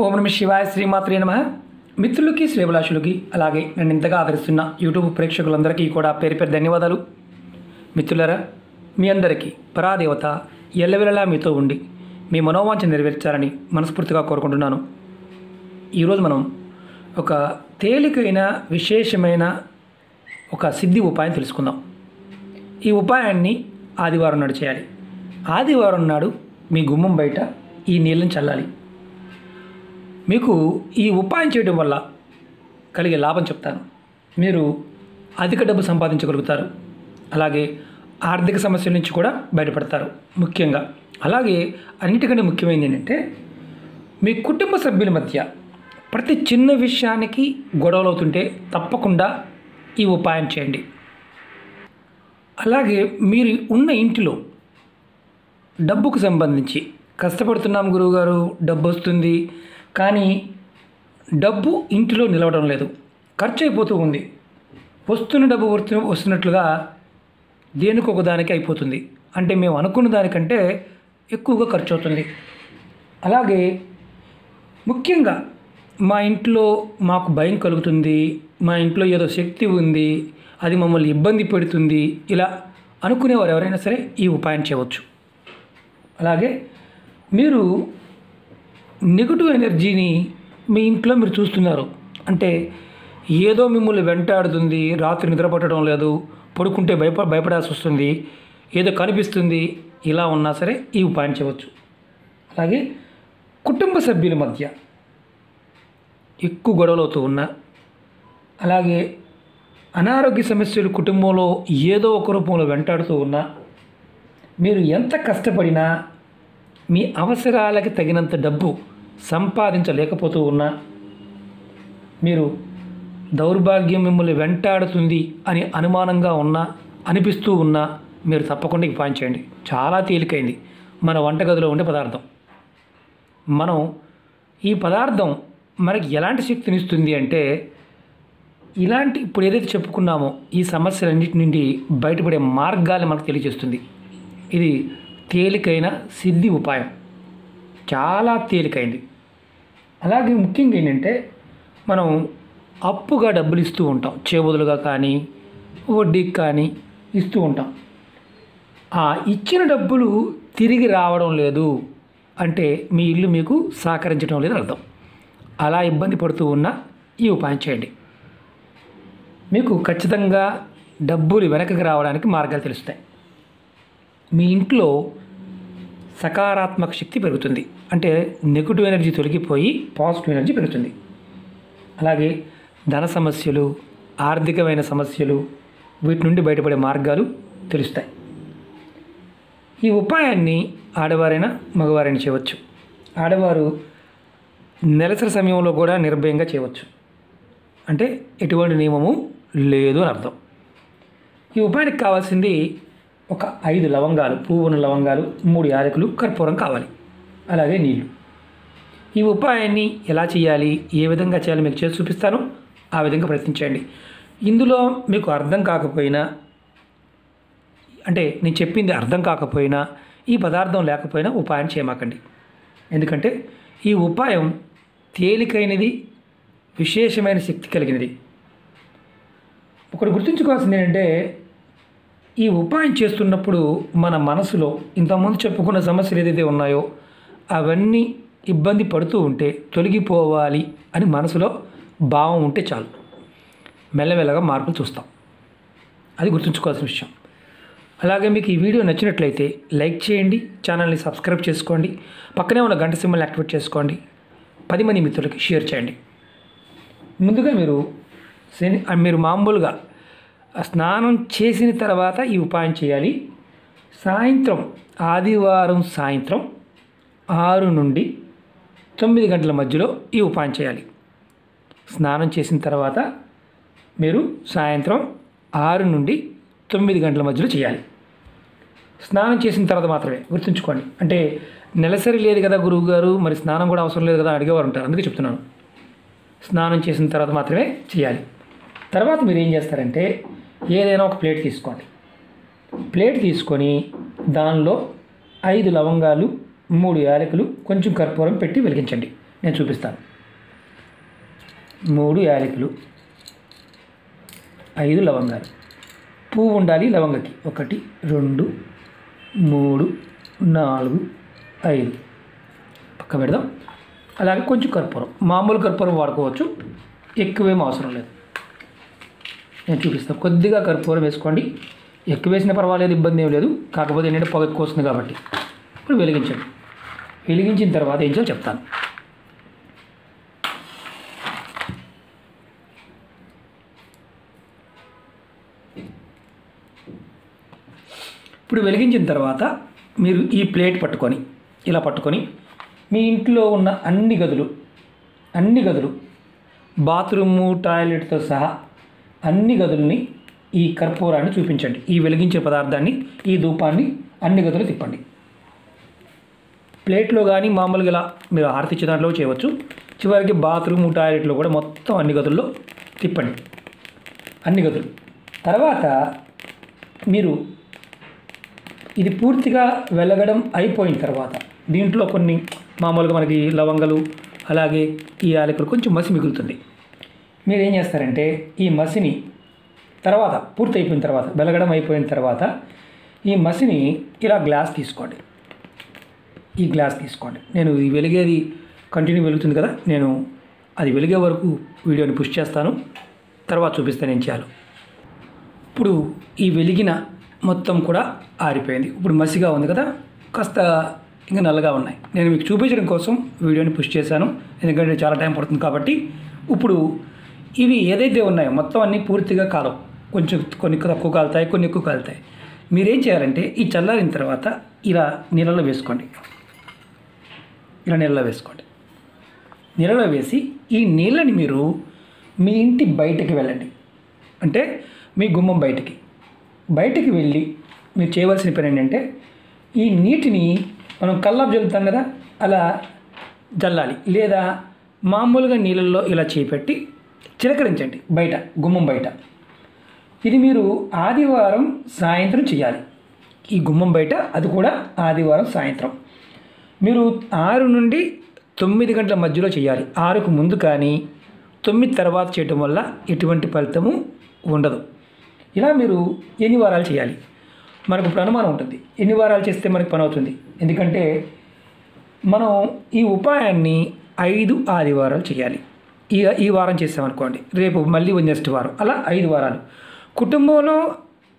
ఓం నమ శివాయ శ్రీమాత్రే నమః. మిత్రులకి శ్రేభిలాషులకి అలాగే నన్ను ఇంతగా ఆదరిస్తున్న యూట్యూబ్ ప్రేక్షకులందరికీ కూడా పేరు పేరు ధన్యవాదాలు. మిత్రులారా, మీ అందరికీ పరాదేవత ఎల్లవెల్లలా మీతో ఉండి మీ మనోవాంఛ నెరవేర్చాలని మనస్ఫూర్తిగా కోరుకుంటున్నాను. ఈరోజు మనం ఒక తేలికైన విశేషమైన ఒక సిద్ధి ఉపాయం తెలుసుకుందాం. ఈ ఉపాయాన్ని ఆదివారం నాడు చేయాలి. ఆదివారం నాడు మీ గుమ్మం బయట ఈ నీళ్ళని చల్లాలి. మీకు ఈ ఉపాయం చేయడం వల్ల కలిగే లాభం చెప్తాను. మీరు అధిక డబ్బు సంపాదించగలుగుతారు. అలాగే ఆర్థిక సమస్యల నుంచి కూడా బయటపడతారు. ముఖ్యంగా అలాగే అన్నిటికంటే ముఖ్యమైనది ఏంటంటే, మీ కుటుంబ సభ్యుల మధ్య ప్రతి చిన్న విషయానికి గొడవలు అవుతుంటే తప్పకుండా ఈ ఉపాయం చేయండి. అలాగే మీరు ఉన్న ఇంటిలో డబ్బుకు సంబంధించి కష్టపడుతున్నాం గురువుగారు, డబ్బు వస్తుంది కానీ డబ్బు ఇంటిలో నిలవడం లేదు, ఖర్చు అయిపోతూ ఉంది, వస్తున్న డబ్బు వస్తున్నట్లుగా దేనికి ఒకదానికి అయిపోతుంది, అంటే మేము అనుకున్న దానికంటే ఎక్కువగా ఖర్చు అవుతుంది. అలాగే ముఖ్యంగా మా ఇంట్లో మాకు భయం కలుగుతుంది, మా ఇంట్లో ఏదో శక్తి ఉంది, అది మమ్మల్ని ఇబ్బంది పెడుతుంది, ఇలా అనుకునేవారు ఎవరైనా సరే ఈ ఉపాయం చేయవచ్చు. అలాగే మీరు నెగటివ్ ఎనర్జీని మీ ఇంట్లో మీరు చూస్తున్నారు అంటే, ఏదో మిమ్మల్ని వెంటాడుతుంది, రాత్రి నిద్ర పట్టడం లేదు, పడుకుంటే భయపడాల్సి వస్తుంది, ఏదో కనిపిస్తుంది, ఇలా ఉన్నా సరే ఈ ఉపాయం చేయవచ్చు. అలాగే కుటుంబ సభ్యుల మధ్య ఎక్కువ గొడవలు అవుతూ ఉన్నా, అలాగే అనారోగ్య సమస్యలు కుటుంబంలో ఏదో ఒక రూపంలో వెంటాడుతూ ఉన్నా, మీరు ఎంత కష్టపడినా మీ అవసరాలకి తగినంత డబ్బు సంపాదించలేకపోతూ ఉన్నా, మీరు దౌర్భాగ్యం మిమ్మల్ని వెంటాడుతుంది అని అనుమానంగా ఉన్నా, అనిపిస్తూ ఉన్నా, మీరు తప్పకుండా ఉపాయం చేయండి. చాలా తేలికైంది. మన వంటగదిలో ఉండే పదార్థం. మనం ఈ పదార్థం మనకి ఎలాంటి శక్తిని ఇస్తుంది అంటే, ఇలాంటి ఇప్పుడు ఏదైతే చెప్పుకున్నామో ఈ సమస్యలన్నిటి నుండి బయటపడే మార్గాలు మనకు తెలియజేస్తుంది. ఇది తేలికైన సిద్ధి ఉపాయం, చాలా తేలికైంది. అలాగే ముఖ్యంగా ఏంటంటే, మనం అప్పుగా డబ్బులు ఇస్తూ ఉంటాం, చేబదులుగా కానీ వడ్డీకి కానీ ఇస్తూ ఉంటాం. ఆ ఇచ్చిన డబ్బులు తిరిగి రావడం లేదు అంటే మీ ఇల్లు మీకు సహకరించడం లేదు అర్థం. అలా ఇబ్బంది పడుతూ ఉన్న ఈ ఉపాయం చేయండి. మీకు ఖచ్చితంగా డబ్బులు వెనక్కి రావడానికి మార్గాలు తెలుస్తాయి. మీ ఇంట్లో సకారాత్మక శక్తి పెరుగుతుంది, అంటే నెగటివ్ ఎనర్జీ తొలగిపోయి పాజిటివ్ ఎనర్జీ పెరుగుతుంది. అలాగే ధన సమస్యలు, ఆర్థికమైన సమస్యలు, వీటి నుండి బయటపడే మార్గాలు తెలుస్తాయి. ఈ ఉపాయాన్ని ఆడవారైనా మగవారైనా చేయవచ్చు. ఆడవారు నెలసరి సమయంలో కూడా నిర్భయంగా చేయవచ్చు, అంటే ఎటువంటి నియమము లేదు అని అర్థం. ఈ ఉపాయానికి కావాల్సింది ఒక 5 లవంగాలు, పువ్వున లవంగాలు, 3 యాలకులు, కర్పూరం కావాలి, అలాగే నీళ్లు. ఈ ఉపాయాన్ని ఎలా చేయాలి, ఏ విధంగా చేయాలి మీకు చేసి చూపిస్తాను. ఆ విధంగా ప్రయత్నించండి. ఇందులో మీకు అర్థం కాకపోయినా, అంటే నేను చెప్పింది అర్థం కాకపోయినా, ఈ పదార్థం లేకపోయినా ఉపాయం చేయమాకండి. ఎందుకంటే ఈ ఉపాయం తేలికైనది, విశేషమైన శక్తి కలిగినది. ఒకటి గుర్తుంచుకోవాల్సింది ఏంటంటే, ఈ ఉపాయం చేస్తున్నప్పుడు మన మనసులో ఇంతకుముందు చెప్పుకున్న సమస్యలు ఏదైతే ఉన్నాయో అవన్నీ ఇబ్బంది పడుతూ ఉంటే తొలగిపోవాలి అని మనసులో భావం ఉంటే చాలు, మెల్లమెల్లగా మార్పులు చూస్తాం. అది గుర్తుంచుకోవాల్సిన విషయం. అలాగే మీకు ఈ వీడియో నచ్చినట్లయితే లైక్ చేయండి, ఛానల్ని సబ్స్క్రైబ్ చేసుకోండి, పక్కనే ఉన్న గంట సింబల్ని యాక్టివేట్ చేసుకోండి, 10 మంది మిత్రులకి షేర్ చేయండి. ముందుగా మీరు మామూలుగా స్నానం చేసిన తర్వాత ఈ ఉపాయం చేయాలి. సాయంత్రం, ఆదివారం సాయంత్రం 6 నుండి 9 గంటల మధ్యలో ఈ ఉపాయం చేయాలి. స్నానం చేసిన తర్వాత మీరు సాయంత్రం 6 నుండి 9 గంటల మధ్యలో చేయాలి. స్నానం చేసిన తర్వాత మాత్రమే, గుర్తుంచుకోండి. అంటే నెలసరి లేదు కదా గురువు గారు, మరి స్నానం కూడా అవసరం లేదు కదా అడిగేవారు ఉంటారు, అందుకే చెప్తున్నాను. స్నానం చేసిన తర్వాత మాత్రమే చేయాలి. తర్వాత మీరు ఏం చేస్తారంటే, ఏదైనా ఒక ప్లేట్ తీసుకోండి. ప్లేట్ తీసుకొని దానిలో 5 లవంగాలు, 3 యాలకులు, కొంచెం కర్పూరం పెట్టి వెలిగించండి. నేను చూపిస్తాను. 3 యాలకులు, 5 లవంగాలు. పువ్వు ఉండాలి లవంగకి. 1 2 3 4 5 పక్క పెడదాం. అలాగే కొంచెం కర్పూరం, మామూలు కర్పూరం వాడుకోవచ్చు, ఎక్కువేం అవసరం లేదు. నేను చూపిస్తాను. కొద్దిగా కర్పూరం వేసుకోండి. ఎక్కువ వేసినా పర్వాలేదు, ఇబ్బంది ఏం లేదు. కాకపోతే ఏంటంటే పొగ ఎక్కువ వస్తుంది కాబట్టి. ఇప్పుడు వెలిగించండి. వెలిగించిన తర్వాత ఏం చేయాలో చెప్తాను. ఇప్పుడు వెలిగించిన తర్వాత మీరు ఈ ప్లేట్ పట్టుకొని ఇలా పట్టుకొని మీ ఇంట్లో ఉన్న అన్ని గదులు బాత్రూము, టాయిలెట్తో సహా అన్ని గదుల్ని ఈ కర్పూరాన్ని చూపించండి. ఈ వెలిగించే పదార్థాన్ని, ఈ ధూపాన్ని అన్ని గదులు తిప్పండి. ప్లేట్లో కానీ మామూలుగా ఇలా మీరు హారతిచ్చే దాంట్లో చేయవచ్చు. చివరికి బాత్రూము, టాయిలెట్లో కూడా మొత్తం అన్ని గదుల్లో తిప్పండి. అన్ని గదులు తర్వాత మీరు ఇది పూర్తిగా వెలగడం అయిపోయిన తర్వాత దీంట్లో కొన్ని మామూలుగా మనకి లవంగాలు అలాగే ఈ యాలకులు కొంచెం మసి మిగులుతుంది. మీరు ఏం చేస్తారంటే ఈ మసిని తర్వాత పూర్తి అయిపోయిన తర్వాత, వెలగడం అయిపోయిన తర్వాత ఈ మసిని ఇలా గ్లాస్ తీసుకోండి. ఈ గ్లాస్ తీసుకోండి. నేను ఇది వెలిగేది కంటిన్యూ వెలుగుతుంది కదా, నేను అది వెలిగే వరకు వీడియోని పుష్ చేస్తాను, తర్వాత చూపిస్తాను ఏం చేయాలో. ఇప్పుడు ఈ వెలిగిన మొత్తం కూడా ఆరిపోయింది. ఇప్పుడు మసిగా ఉంది కదా, కాస్త ఇంకా నల్లగా ఉన్నాయి. నేను మీకు చూపించడం కోసం వీడియోని పుష్ చేశాను, ఎందుకంటే చాలా టైం పడుతుంది కాబట్టి. ఇప్పుడు ఇవి ఏదైతే ఉన్నాయో మొత్తం అన్నీ పూర్తిగా కాలవు. కొంచెం కొన్ని తక్కువ కాలుతాయి, కొన్ని ఎక్కువ కాలుతాయి. మీరేం చేయాలంటే ఈ చల్లారిన తర్వాత ఇలా నీళ్ళలో వేసుకోండి. ఇలా నీళ్ళలో వేసుకోండి. నీళ్ళలో వేసి ఈ నీళ్ళని మీరు మీ ఇంటి బయటకి వెళ్ళండి. అంటే మీ గుమ్మం బయటికి వెళ్ళి మీరు చేయవలసిన పని ఏంటంటే ఈ నీటిని మనం కల్లాపు జల్లుతాం కదా, అలా జల్లాలి. లేదా మామూలుగా నీళ్ళల్లో ఇలా చేపెట్టి చిలకరించండి బయట, గుమ్మం బయట. ఇది మీరు ఆదివారం సాయంత్రం చేయాలి. ఈ గుమ్మం బయట, అది కూడా ఆదివారం సాయంత్రం. మీరు 6 నుండి 9 గంటల మధ్యలో చేయాలి. 6కు ముందు కానీ 9 తర్వాత చేయటం వల్ల ఎటువంటి ఫలితము ఉండదు. ఇలా మీరు ఎన్ని వారాలు చేయాలి? మనకు ఇప్పుడు అనుమానం ఉంటుంది, ఎన్ని వారాలు చేస్తే మనకు పని అవుతుంది. ఎందుకంటే మనం ఈ ఉపాయాన్ని 5 ఆదివారాలు చేయాలి. ఈ వారం చేసామనుకోండి, రేపు మళ్ళీ నెక్స్ట్ వారం, అలా 5 వారాలు. కుటుంబంలో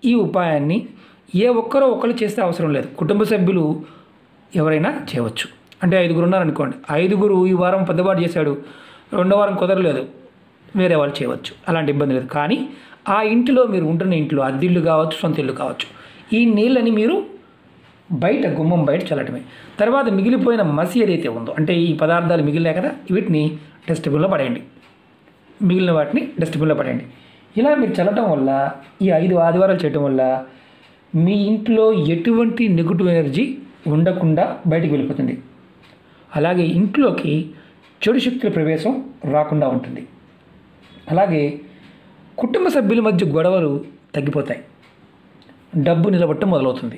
ఈ ఉపాయాన్ని ఏ ఒకరు చేస్తే అవసరం లేదు. కుటుంబ సభ్యులు ఎవరైనా చేయవచ్చు. అంటే 5గురు ఉన్నారనుకోండి, 5గురు ఈ వారం పెద్దవాడు చేశాడు, రెండో వారం కుదరలేదు, వేరే వాళ్ళు చేయవచ్చు. అలాంటి ఇబ్బంది లేదు. కానీ ఆ ఇంటిలో మీరు ఉంటున్న ఇంట్లో, అద్దిల్లు కావచ్చు, సొంత ఇల్లు కావచ్చు, ఈ నీళ్ళని మీరు బయట, గుమ్మం బయట చల్లటమే. తర్వాత మిగిలిపోయిన మసి ఏదైతే ఉందో, అంటే ఈ పదార్థాలు మిగిలినాయి కదా, వీటిని డస్ట్బిన్లో పడేయండి. మిగిలిన వాటిని డస్ట్బిన్లో పడేయండి. ఇలా మీరు చల్లటం వల్ల, ఈ 5 ఆదివారాలు చేయటం వల్ల మీ ఇంట్లో ఎటువంటి నెగిటివ్ ఎనర్జీ ఉండకుండా బయటికి వెళ్ళిపోతుంది. అలాగే ఇంట్లోకి చెడు శక్తుల ప్రవేశం రాకుండా ఉంటుంది. అలాగే కుటుంబ సభ్యుల మధ్య గొడవలు తగ్గిపోతాయి. డబ్బు నిలబట్టడం మొదలవుతుంది.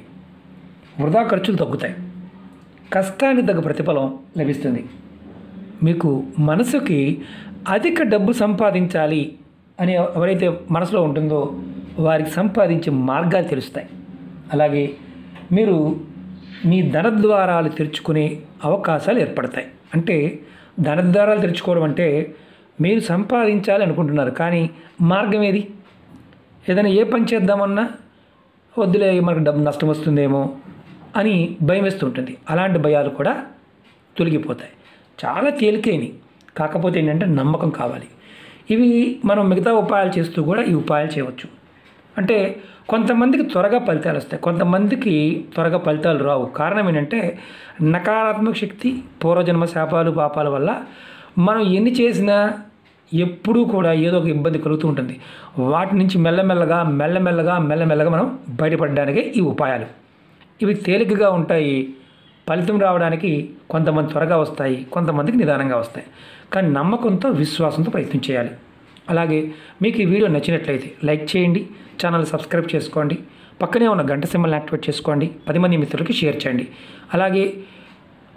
వృధా ఖర్చులు తగ్గుతాయి. కష్టానికి తగ్గ ప్రతిఫలం లభిస్తుంది. మీకు మనసుకి అధిక డబ్బు సంపాదించాలి అని ఎవరైతే మనసులో ఉంటుందో వారికి సంపాదించే మార్గాలు తెలుస్తాయి. అలాగే మీరు మీ ధనద్వారాలు తెరుచుకునే అవకాశాలు ఏర్పడతాయి. అంటే ధనద్వారాలు తెరుచుకోవడం అంటే మీరు సంపాదించాలి అనుకుంటున్నారు, కానీ మార్గం ఏది? ఏదైనా ఏ పని చేద్దామన్నా వద్దులే, మనకు డబ్బు నష్టం వస్తుందేమో అని భయం వేస్తుంటుంది. అలాంటి భయాలు కూడా తొలగిపోతాయి. చాలా తేలికైనవి, కాకపోతే ఏంటంటే నమ్మకం కావాలి. ఇవి మనం మిగతా ఉపాయాలు చేస్తూ కూడా ఈ ఉపాయాలు చేయవచ్చు. అంటే కొంతమందికి త్వరగా ఫలితాలు వస్తాయి, కొంతమందికి త్వరగా ఫలితాలు రావు. కారణం ఏంటంటే నకారాత్మక శక్తి, పూర్వజన్మ శాపాలు, పాపాల వల్ల మనం ఎన్ని చేసినా ఎప్పుడూ కూడా ఏదో ఒక ఇబ్బంది కలుగుతూ ఉంటుంది. వాటి నుంచి మెల్లమెల్లగా మనం బయటపడడానికే ఈ ఉపాయాలు. ఇవి తేలికగా ఉంటాయి. ఫలితం రావడానికి కొంతమంది త్వరగా వస్తాయి, కొంతమందికి నిదానంగా వస్తాయి. కానీ నమ్మకంతో, విశ్వాసంతో ప్రయత్నం చేయాలి. అలాగే మీకు ఈ వీడియో నచ్చినట్లయితే లైక్ చేయండి, ఛానల్ సబ్స్క్రైబ్ చేసుకోండి, పక్కనే ఉన్న గంట సింబల్ని యాక్టివేట్ చేసుకోండి, 10 మంది మిత్రులకి షేర్ చేయండి. అలాగే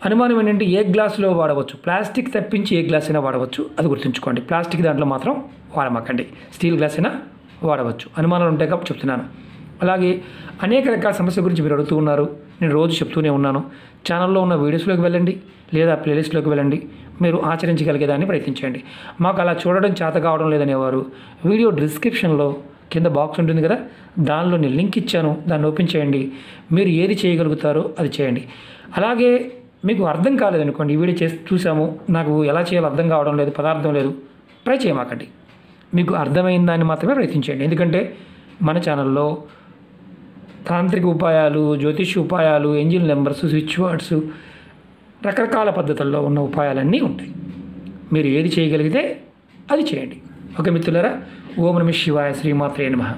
అనుమానం ఏంటంటే ఏ గ్లాసులో వాడవచ్చు, ప్లాస్టిక్ తప్పించి ఏ గ్లాస్ అయినా వాడవచ్చు, అది గుర్తుంచుకోండి. ప్లాస్టిక్ దాంట్లో మాత్రం వాడమాకండి, స్టీల్ గ్లాస్ అయినా వాడవచ్చు. అనుమానాలు ఉంటాయి కాబట్టి చెప్తున్నాను. అలాగే అనేక రకాల సమస్యల గురించి మీరు అడుగుతూ ఉన్నారు, నేను రోజు చెప్తూనే ఉన్నాను. ఛానల్లో ఉన్న వీడియోస్లోకి వెళ్ళండి, లేదా ప్లేలిస్ట్లోకి వెళ్ళండి, మీరు ఆచరించగలిగేదాన్ని ప్రయత్నించండి. మాకు అలా చూడడం చేత కావడం లేదనేవారు వీడియో డిస్క్రిప్షన్లో కింద బాక్స్ ఉంటుంది కదా, దానిలో నేను లింక్ ఇచ్చాను, దాన్ని ఓపెన్ చేయండి. మీరు ఏది చేయగలుగుతారో అది చేయండి. అలాగే మీకు అర్థం కాలేదనుకోండి, ఈ వీడియో చూసాము, నాకు ఎలా చేయాలో అర్థం కావడం లేదు, పదార్థం లేదు, ట్రై చేయమాకండి. మీకు అర్థమైన దాన్ని మాత్రమే ప్రయత్నించండి. ఎందుకంటే మన ఛానల్లో తాంత్రిక ఉపాయాలు, జ్యోతిష్ ఉపాయాలు, ఏంజిల్ నెంబర్స్, స్విచ్ వర్డ్స్, రకరకాల పద్ధతుల్లో ఉన్న ఉపాయాలన్నీ ఉంటాయి. మీరు ఏది చేయగలిగితే అది చేయండి. ఓకే మిత్రులారా, ఓం నమః శివాయ, శ్రీమాత్రే నమః.